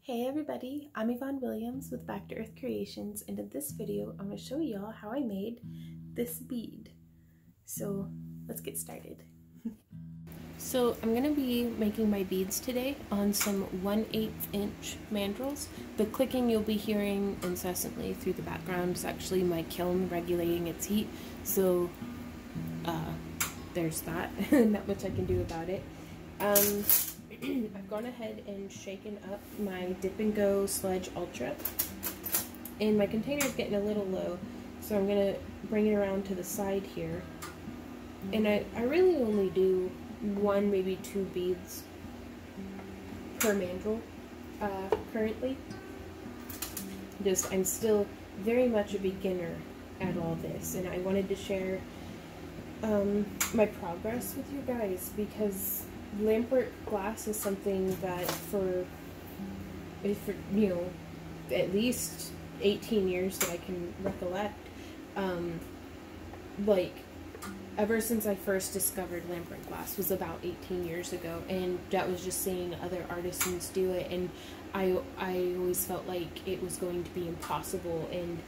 Hey everybody, I'm Yvonne Williams with Back to Earth Creations, and in this video I'm going to show y'all how I made this bead. So let's get started. So I'm going to be making my beads today on some 1/8 inch mandrels. The clicking you'll be hearing incessantly through the background is actually my kiln regulating its heat, so there's that. Not much I can do about it. I've gone ahead and shaken up my Dip and Go Sludge Ultra, and my container is getting a little low, so I'm going to bring it around to the side here. And I really only do 1, maybe 2 beads per mandrel currently. I'm still very much a beginner at all this, and I wanted to share my progress with you guys, because Lampwork glass is something that for you know, at least 18 years that I can recollect, like ever since I first discovered Lampwork glass was about 18 years ago, and that was just seeing other artisans do it, and I always felt like it was going to be impossible, and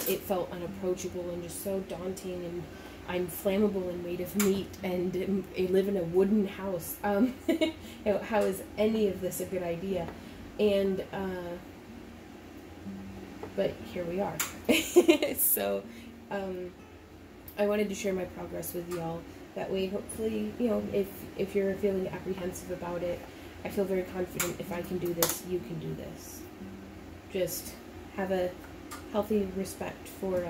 it felt unapproachable and just so daunting, and I'm flammable and made of meat, and I live in a wooden house. You know, how is any of this a good idea? And but here we are. So I wanted to share my progress with y'all. That way, hopefully, you know, if you're feeling apprehensive about it, I feel very confident if I can do this, you can do this. Just have a healthy respect for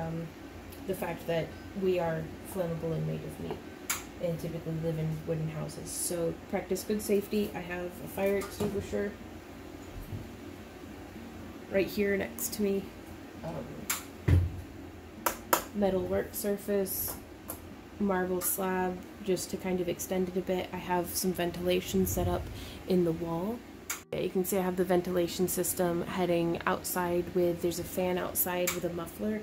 the fact that we are flammable and made of meat, and typically live in wooden houses. So practice good safety. I have a fire extinguisher right here next to me, metal work surface, marble slab just to kind of extend it a bit. I have some ventilation set up in the wall. You can see I have the ventilation system heading outside there's a fan outside with a muffler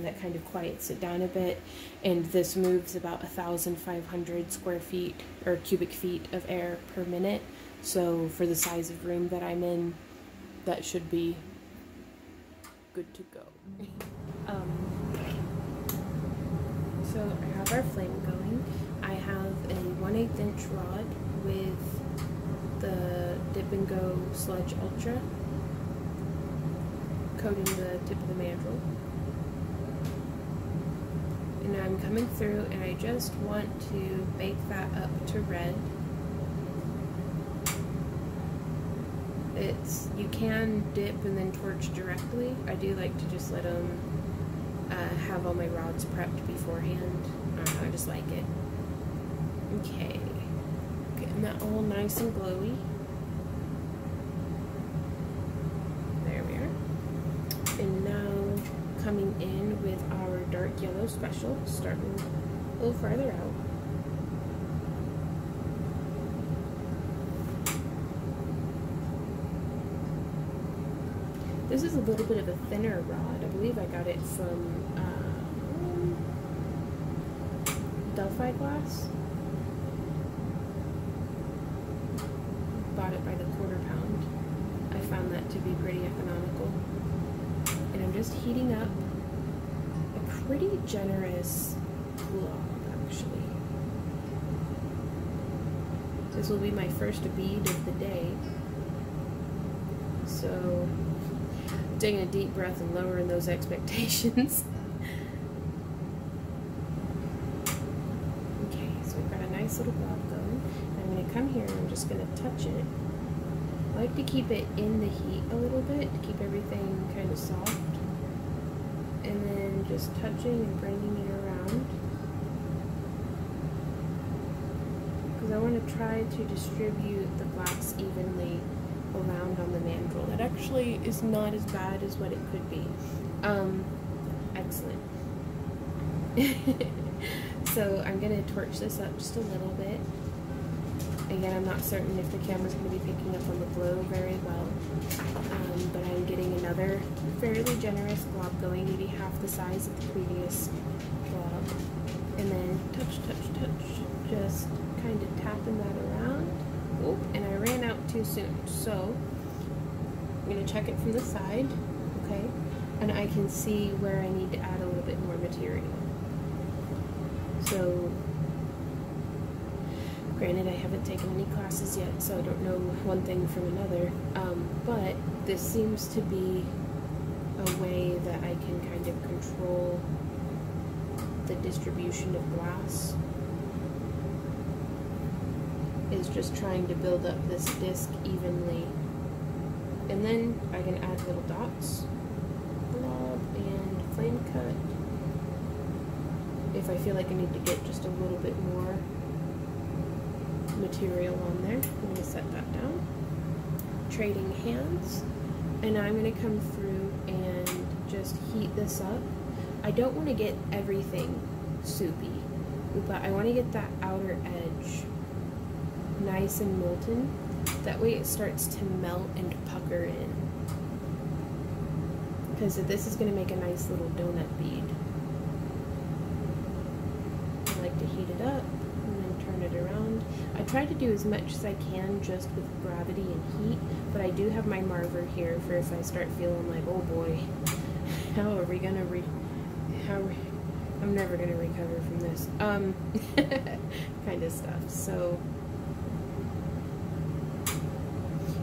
that kind of quiets it down a bit, and this moves about 1,500 square feet or cubic feet of air per minute. So for the size of room that I'm in, that should be good to go. So I have our flame going. I have a 1/8 inch rod with the Dip and Go Sludge Ultra coating the tip of the mandrel. And I'm coming through, and I just want to bake that up to red. You can dip and then torch directly. I do like to just let them have all my rods prepped beforehand. I just like it. Okay, getting that all nice and glowy. There we are. And now coming in with our dark yellow special, starting a little farther out. This is a little bit of a thinner rod. I believe I got it from Delphi glass. Bought it by the quarter pound. I found that to be pretty economical. And I'm just heating up a pretty generous blob, actually. This will be my first bead of the day. So taking a deep breath and lowering those expectations. Okay, so we've got a nice little blob going. I'm going to come here and I'm just going to touch it. I like to keep it in the heat a little bit to keep everything kind of soft. And then just touching and bringing it around. Because I want to try to distribute the glass evenly around on the mandrel. That actually is not as bad as what it could be. Excellent. So I'm going to torch this up just a little bit. Again, I'm not certain if the camera's going to be picking up on the glow very well, but I'm getting another fairly generous blob going, maybe half the size of the previous blob. And then touch, touch, touch, just kind of tapping that around. Oh, and I ran out too soon, so I'm going to check it from the side, okay, and I can see where I need to add a little bit more material. So, granted, I haven't taken any classes yet, so I don't know one thing from another, but this seems to be a way that I can kind of control the distribution of glass, is just trying to build up this disc evenly. And then I can add little dots, blob, and flame cut. If I feel like I need to get just a little bit more material on there, I'm going to set that down. Trading hands, and I'm going to come through and just heat this up. I don't want to get everything soupy, but I want to get that outer edge nice and molten. That way it starts to melt and pucker in. Because this is going to make a nice little donut bead. I like to heat it up and then turn it around. I try to do as much as I can just with gravity and heat, but I do have my marver here for if I start feeling like, oh boy, how are we gonna I'm never gonna recover from this, kind of stuff. So,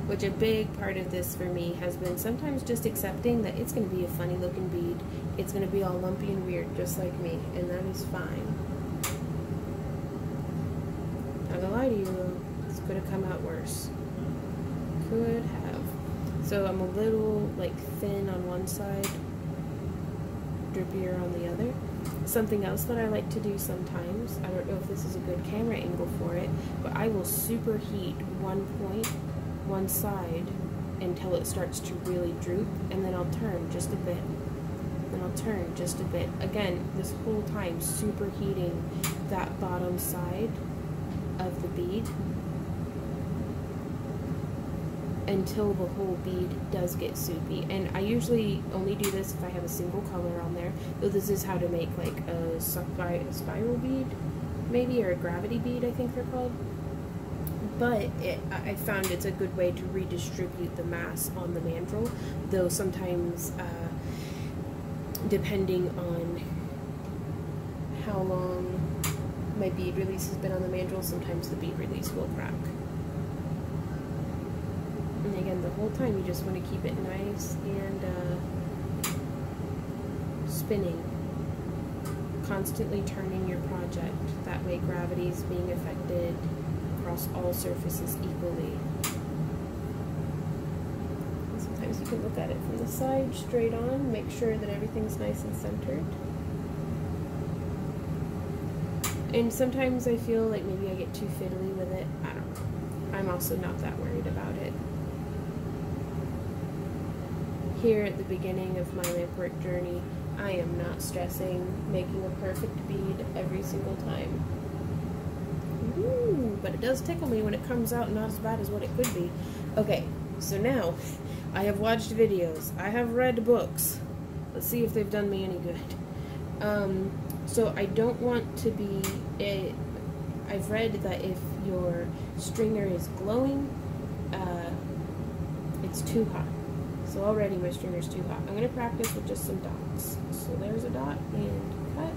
which a big part of this for me has been sometimes just accepting that it's gonna be a funny looking bead. It's gonna be all lumpy and weird, just like me, and that is fine. Not gonna lie to you though, this could have come out worse. Could have. So I'm a little like thin on one side, drippier on the other. Something else that I like to do sometimes, I don't know if this is a good camera angle for it, but I will superheat one point, one side, until it starts to really droop, and then I'll turn just a bit. Then I'll turn just a bit. Again, this whole time superheating that bottom side of the bead until the whole bead does get soupy. And I usually only do this if I have a single color on there, though this is how to make like a spiral bead maybe, or a gravity bead I think they're called. But I found it's a good way to redistribute the mass on the mandrel, though sometimes depending on how long my bead release has been on the mandrel, sometimes the bead release will crack. And again, the whole time you just want to keep it nice and spinning, constantly turning your project. That way gravity is being affected across all surfaces equally. And sometimes you can look at it from the side, straight on, make sure that everything's nice and centered. And sometimes I feel like maybe I get too fiddly with it. I don't know. I'm also not that worried about it. Here at the beginning of my lampwork journey, I am not stressing making a perfect bead every single time. Ooh, but it does tickle me when it comes out not as bad as what it could be. Okay, so now I have watched videos, I have read books. Let's see if they've done me any good. So I don't want to be I've read that if your stringer is glowing, it's too hot. So already my stringer's too hot. I'm going to practice with just some dots. So there's a dot and cut.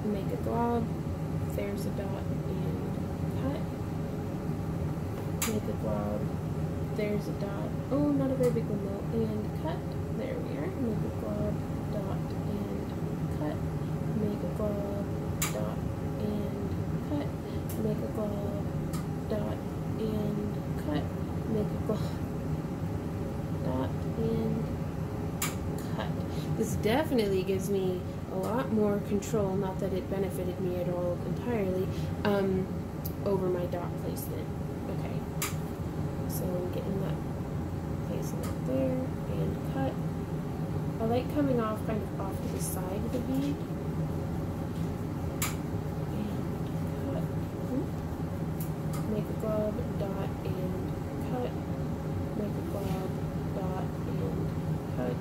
Make a glob. There's a dot and cut. Make a glob. There's a dot. Oh, not a very big one though. And cut. There we are. Make a glob. Dot and cut. Make a glob. Dot and cut. Make a glob. Dot and cut. Make a glob. Dot and cut. This definitely gives me a lot more control, not that it benefited me at all entirely, over my dot placement. Okay, so I'm getting that, placing that there, and cut. I like coming off kind of off to the side of the bead. And cut. Make a glob, dot, and cut. Make a glob, dot, and cut.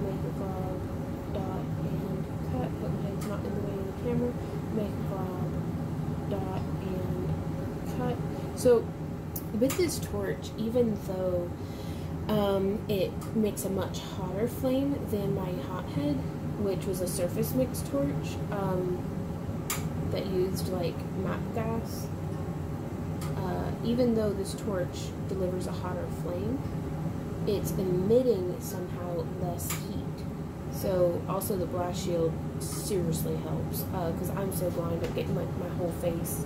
Make a glob, dot, and cut. Hope my head's not in the way of the camera. Make a glob, dot, and cut. So with this torch, even though It makes a much hotter flame than my hothead, which was a surface mix torch that used like MAP gas. Even though this torch delivers a hotter flame, it's emitting somehow less heat. So also the blast shield seriously helps, because I'm so blind. I'm getting like my whole face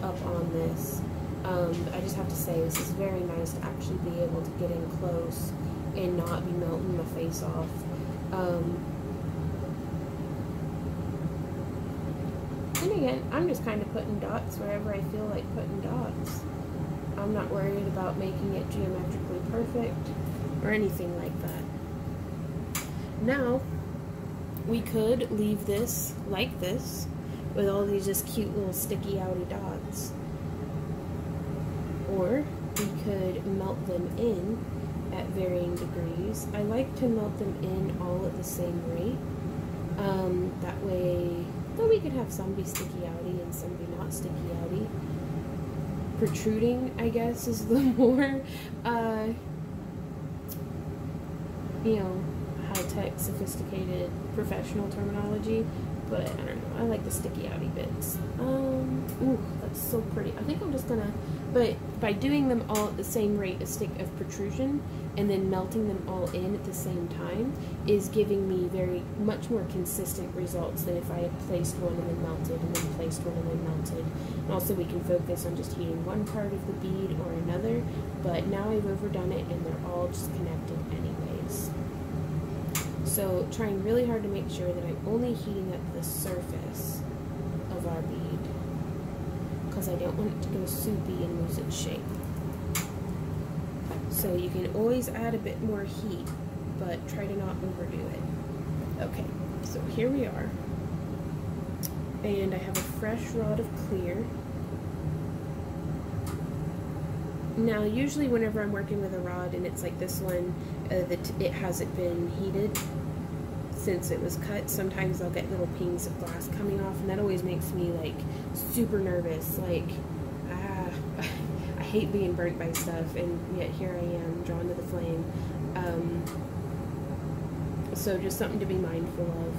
up on this. I just have to say, this is very nice to actually be able to get in close and not be melting my face off. And again, I'm just kind of putting dots wherever I feel like putting dots. I'm not worried about making it geometrically perfect or anything like that. Now, we could leave this like this with all these just cute little sticky outy dots. Or we could melt them in at varying degrees. I like to melt them in all at the same rate. That way, though we could have some be sticky outy and some be not sticky outy. Protruding, I guess, is the more, you know, high-tech, sophisticated, professional terminology. But I don't know, I like the sticky outy bits. Ooh, that's so pretty. I think I'm just gonna, but by doing them all at the same rate of protrusion and then melting them all in at the same time is giving me much more consistent results than if I had placed one and then melted and then placed one and then melted. And also we can focus on just heating one part of the bead or another, but now I've overdone it and they're all just connected anyways. So trying really hard to make sure that I'm only heating up the surface of our bead, because I don't want it to go soupy and lose its shape. So you can always add a bit more heat, but try to not overdo it. Okay, so here we are. And I have a fresh rod of clear. Now usually whenever I'm working with a rod and it's like this one, it hasn't been heated since it was cut, sometimes I'll get little pings of glass coming off, and that always makes me like super nervous. Like, I hate being burnt by stuff, and yet here I am drawn to the flame. So just something to be mindful of.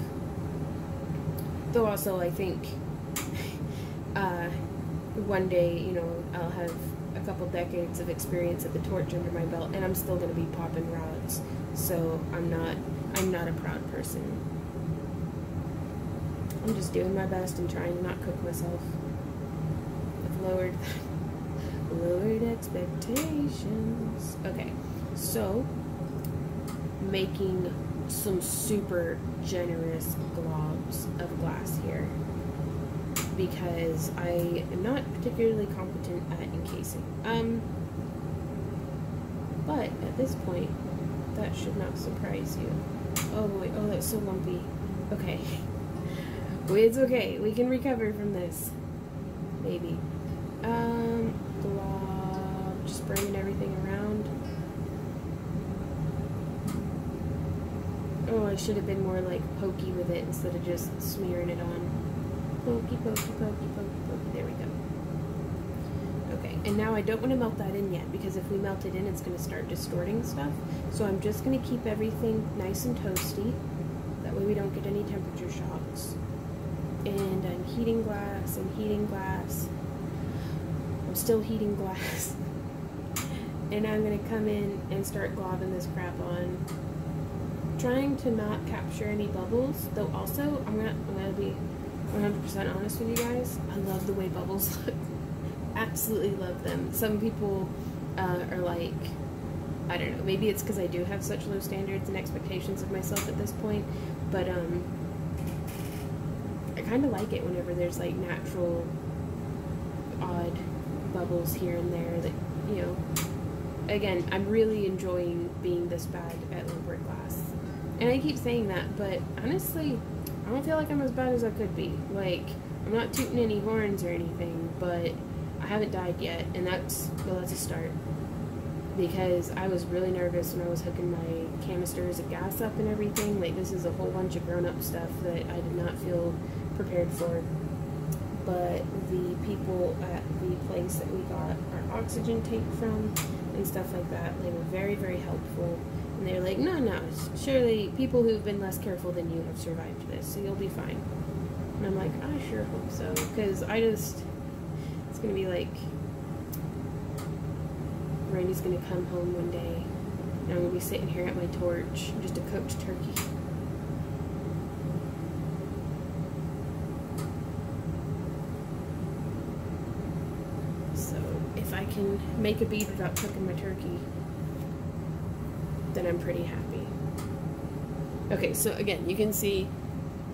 Though also I think one day, you know, I'll have a couple decades of experience at the torch under my belt, and I'm still going to be popping rods. So I'm not a proud person. I'm just doing my best and trying to not cook myself. I've lowered expectations. Okay, so making some super generous globs of glass here, because I am not particularly competent at encasing. But at this point, that should not surprise you. Oh boy, oh, that's so lumpy. Okay. It's okay, we can recover from this. Maybe. Glob, just bringing everything around. Oh, I should have been more like pokey with it instead of just smearing it on. Pokey, pokey, pokey, pokey, pokey. There we go. Okay, and now I don't want to melt that in yet, because if we melt it in, it's going to start distorting stuff. So I'm just going to keep everything nice and toasty. That way we don't get any temperature shocks. And I'm heating glass and heating glass. I'm still heating glass. And I'm going to come in and start globbing this crap on. Trying to not capture any bubbles, though also, I'm gonna be 100% honest with you guys. I love the way bubbles look. Absolutely love them. Some people are like, I don't know, maybe it's because I do have such low standards and expectations of myself at this point, but I kind of like it whenever there's like natural, odd bubbles here and there that, you know, again, I'm really enjoying being this bad at lampwork glass. And I keep saying that, but honestly, I don't feel like I'm as bad as I could be. Like, I'm not tooting any horns or anything, but I haven't died yet, and that's a start. Because I was really nervous when I was hooking my canisters of gas up and everything. Like, this is a whole bunch of grown-up stuff that I did not feel prepared for. but the people at the place that we got our oxygen tank from and stuff like that, they were very, very helpful. And they're like, no, surely people who've been less careful than you have survived this, so you'll be fine. And I'm like, I sure hope so, because it's gonna be like, Randy's gonna come home one day, and I'm gonna be sitting here at my torch, just a cooked turkey. So, if I can make a bead without cooking my turkey, then I'm pretty happy. Okay, so again, you can see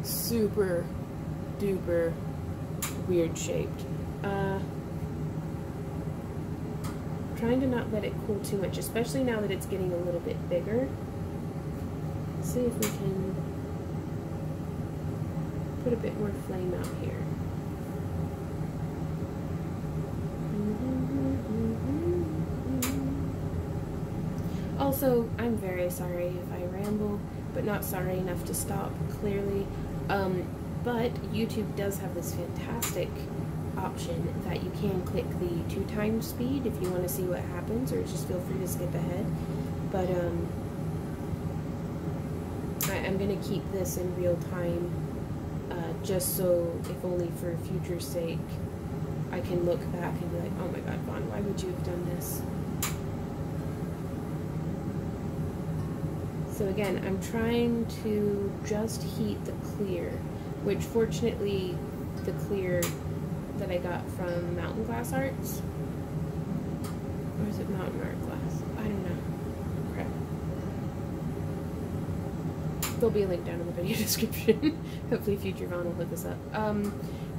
super duper weird shaped. Trying to not let it cool too much, especially now that it's getting a little bit bigger. Let's see if we can put a bit more flame out here. Also, I'm very sorry if I ramble, but not sorry enough to stop, clearly. But YouTube does have this fantastic option that you can click the 2x speed if you want to see what happens, or just feel free to skip ahead. But I'm going to keep this in real time, just so, if only for future's sake, I can look back and be like, oh my god, Vaughn, why would you have done this? So again, I'm trying to just heat the clear, which fortunately the clear that I got from Mountain Glass Arts, or is it Mountain Art Glass? I don't know. Crap. There'll be a link down in the video description. Hopefully future Vaughn will hook us up.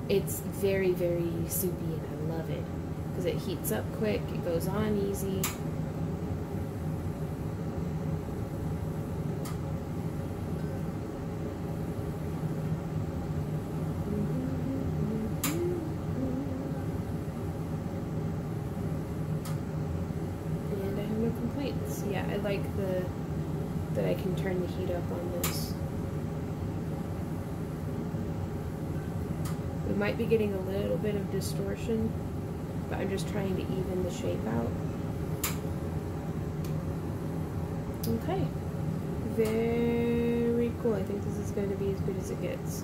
It's very, very soupy and I love it because it heats up quick, it goes on easy. Yeah, I like that I can turn the heat up on this. We might be getting a little bit of distortion, but I'm just trying to even the shape out. Okay, very cool. I think this is going to be as good as it gets.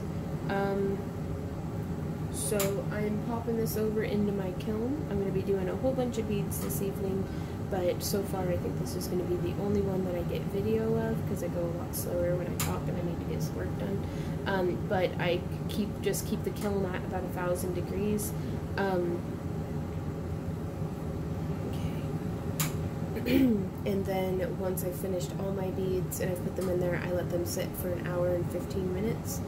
So I'm popping this over into my kiln. I'm going to be doing a whole bunch of beads this evening. But so far, I think this is going to be the only one that I get video of, because I go a lot slower when I talk and I need to get some work done. But I just keep the kiln at about 1,000 degrees. Okay. And then once I've finished all my beads and I've put them in there, I let them sit for an hour and 15 minutes,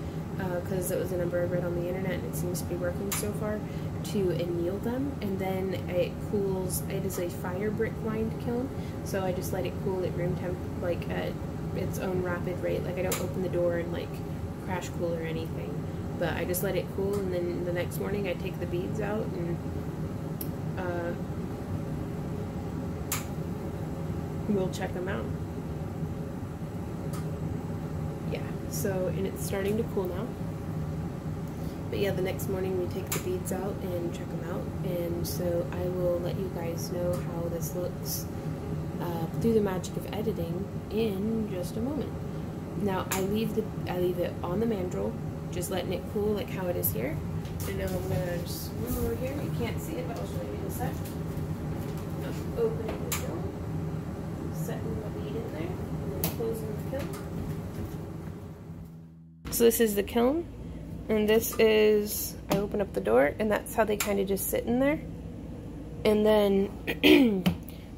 because it was a number I read on the internet and it seems to be working so far, to anneal them. And then it cools. It is a fire brick lined kiln, so I just let it cool at room temp, like at its own rapid rate. Like I don't open the door and like crash cool or anything, but I just let it cool, and then the next morning I take the beads out and we'll check them out. Yeah, so, and it's starting to cool now. But yeah, the next morning we take the beads out and check them out, and so I will let you guys know how this looks through the magic of editing in just a moment. Now I leave it on the mandrel, just letting it cool like how it is here. And now I'm gonna just move over here. You can't see it, but I'll show you in a sec. I'm opening the kiln, setting the bead in there, and then closing the kiln. So this is the kiln. And this is, I open up the door, and that's how they kind of just sit in there. And then,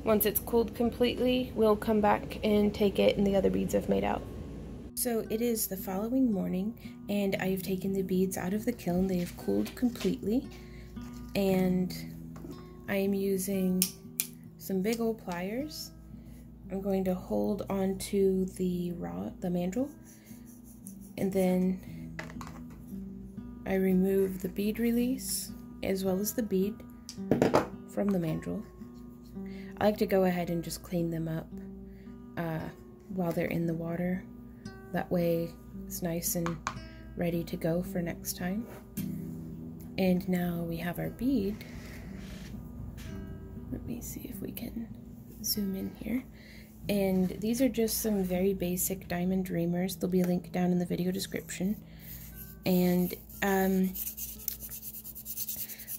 once it's cooled completely, we'll come back and take it and the other beads I've made out. So it is the following morning, and I have taken the beads out of the kiln. They have cooled completely, and I am using some big old pliers. I'm going to hold onto the mandrel, and then I remove the bead release as well as the bead from the mandrel. I like to go ahead and just clean them up while they're in the water. That way it's nice and ready to go for next time. And now we have our bead. Let me see if we can zoom in here. And these are just some very basic diamond dreamers. There'll be a link down in the video description. And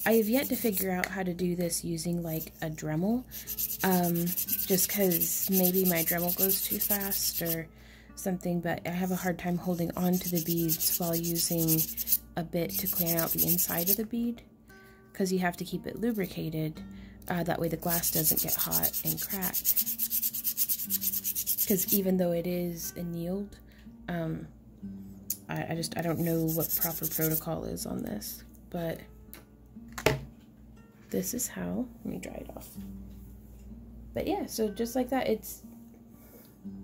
I have yet to figure out how to do this using like a Dremel, just because maybe my Dremel goes too fast or something, but I have a hard time holding on to the beads while using a bit to clean out the inside of the bead, because you have to keep it lubricated, that way the glass doesn't get hot and crack. Because even though it is annealed, I don't know what proper protocol is on this, but this is how, let me dry it off. But yeah, so just like that,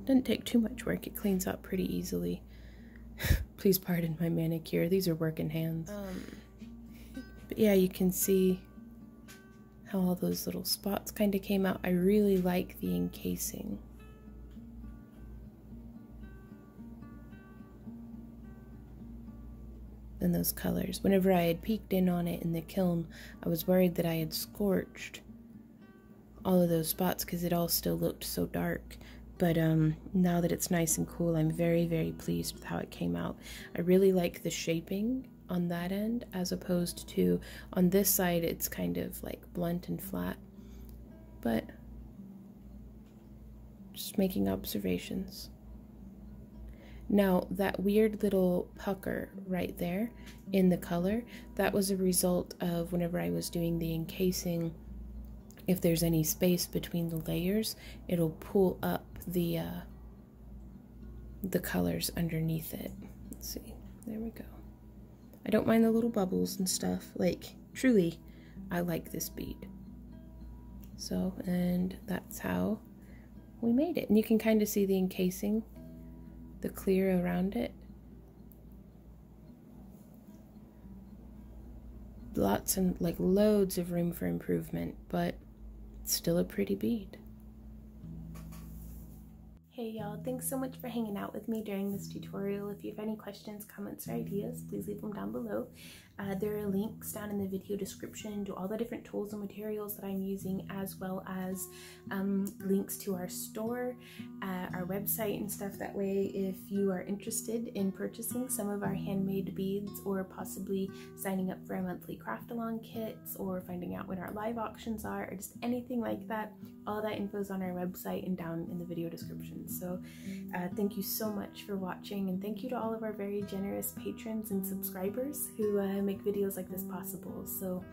doesn't take too much work, it cleans up pretty easily. Please pardon my manicure, these are working hands. But yeah, you can see how all those little spots kind of came out. I really like the encasing. And those colors. Whenever I had peeked in on it in the kiln, I was worried that I had scorched all of those spots because it all still looked so dark. But now that it's nice and cool, I'm very, very pleased with how it came out. I really like the shaping on that end, as opposed to on this side, it's kind of like blunt and flat. But just making observations. Now, that weird little pucker right there in the color, that was a result of whenever I was doing the encasing, if there's any space between the layers, it'll pull up the colors underneath it. Let's see, there we go. I don't mind the little bubbles and stuff. Like, truly, I like this bead. So, and that's how we made it. And you can kind of see the encasing, the clear around it. Lots and like loads of room for improvement, but it's still a pretty bead. Hey y'all, thanks so much for hanging out with me during this tutorial. If you have any questions, comments, or ideas, please leave them down below. There are links down in the video description to all the different tools and materials that I'm using, as well as links to our store, our website and stuff. That way, if you are interested in purchasing some of our handmade beads, or possibly signing up for a monthly craft along kits, or finding out when our live auctions are, or just anything like that, all that info is on our website and down in the video description. So thank you so much for watching, and thank you to all of our very generous patrons and subscribers who make videos like this possible. So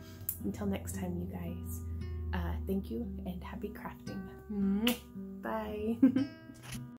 until next time, you guys, thank you and happy crafting. Bye.